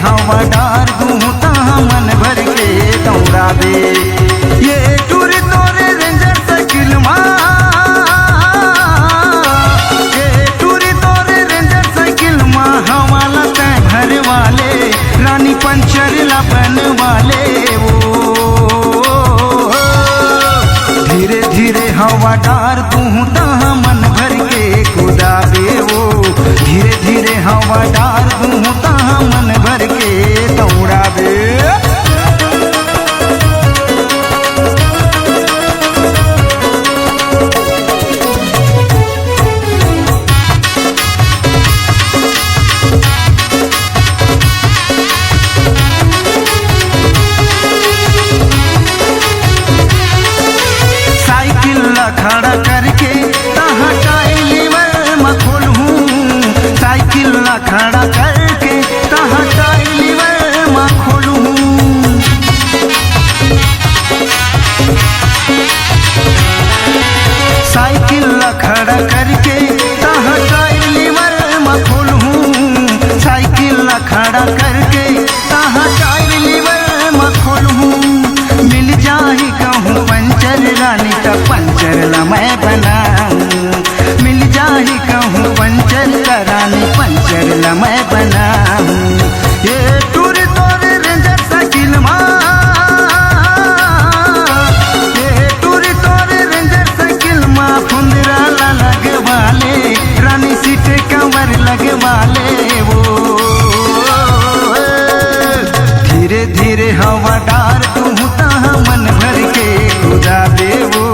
हवा डार दूँ तहाँ मन भर के दौड़ावे। ये टूर तोरे रेंजर साइकिल माँ, ये टूर तोरे रेंजर साइकिल माँ हवा लता भर वाले रानी पंचर लबन वाले वो धीरे धीरे हवा डार दूँ तहाँ मन भर के कुदावे वो धीरे धीरे हवा डार दूँ तहाँ मन भर के दौड़ावे। खड़ा करके तहाँ टाइलिवर में खोलूँ, साइकिल ला खड़ा करके तहाँ टाइलिवर में खोलूँ। साइकिल ला खड़ा करके तहाँ टाइलिवर में खोलूँ, साइकिल ला खड़ा करके तहाँ टाइलिवर में खोलूँ। मिल जाही कहूँ पंचर रानी का पंचर ला मैं बनाऊं, मिल जाही कहूँ पंचर का रानी पंचर ला मैं बनाऊं। ये टूर तोरे रेंजर साइकिल माँ, ये टूर तोरे रेंजर साइकिल माँ फुंदरा ला लगवाले रानी सीट कवर लगवाले वो धीरे धीरे हवा डार दूँ तहाँ मन भर के कुदावे वो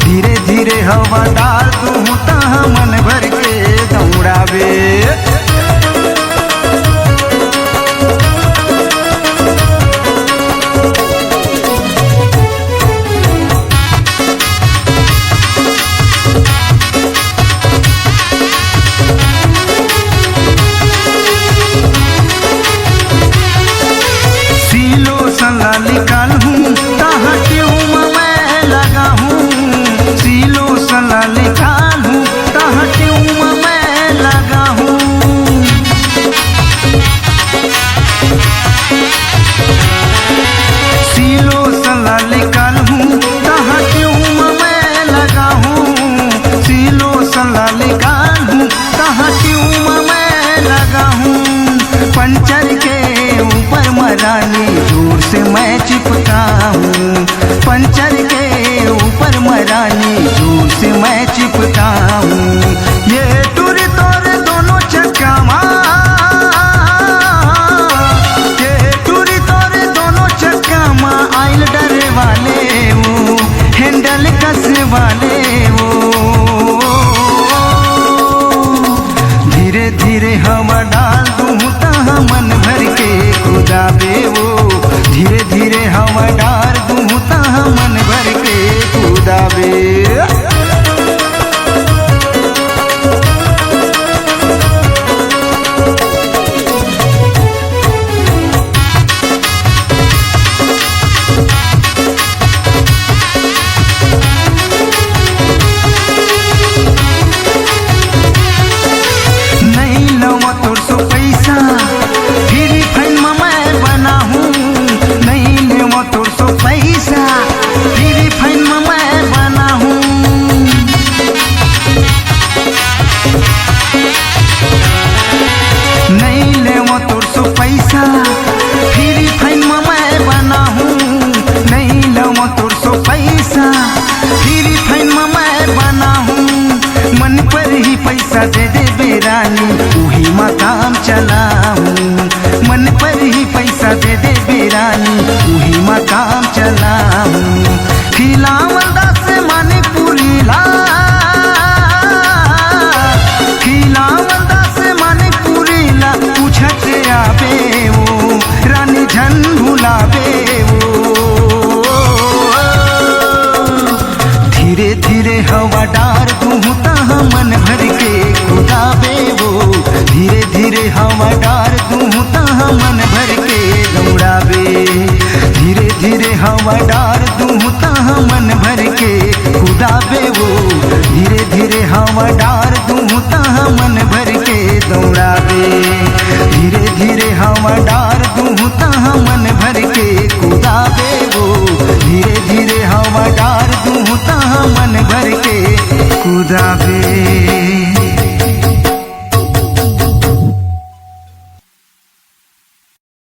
धीरे धीरे हवा डार दूँ तहाँ मन भर के दौड़ावे। सीलो सला निकाल हूँ तहाँ ट्यूब मैं लगा हूँ, सीलो सला निकाल हूँ तहाँ ट्यूब मैं लगा हूँ। सीलो सला निकाल हूँ तहाँ ट्यूब मैं लगा हूँ, सीलो सला निकाल हूँ तहाँ ट्यूब मैं लगा हूँ। पंचर के ऊपर मरानी जोर से मैं चिपका हूँ, पंचर के ऊपर मरानी जोर से मैं चिपका हूँ। ये टूर तोरे दोनों चक्का माँ, ये टूर तोरे दोनों चक्का माँ आइल डरे वाले वो हैंडल कस वाले वो धीरे धीरे हवा डाल दूँ तहाँ मन भर के कुदावे वो धीरे धीरे हवा डाल दूँ तहाँ मन भर के कुदावे। नहीं लवा तोर सो पैसा फिर फैन मैं बना हूँ, नहीं लेवा तोर सो पैसा फिर फैन मैं बना हूँ। नहीं लेवा तोर सो पैसा फिर फैन मैं बना हूँ, नहीं लेवा तोर सो पैसा फिर फैन मैं बना हूँ। मन पर ही पैसा दे दे बेरानी वही मकाम चलाऊं, मन पर ही पैसा दे दे बेरानी वही मकाम चलाऊं। खिलावन दास माने पूरी ला, खिलावन दास माने पूरी ला पूछत आवे वो रानी झन भुलावे वो धीरे धीरे हवा डार दूँ तहाँ मन भर के कुदावे वो धीरे धीरे हवा डार दूँ तहाँ मन भर के दौड़ावे। धीरे धीरे हवा डार दूँ तहाँ मन भर के कुदावे वो धीरे धीरे हवा डार दूँ तहाँ मन भर के दौड़ावे। धीरे धीरे हवा डार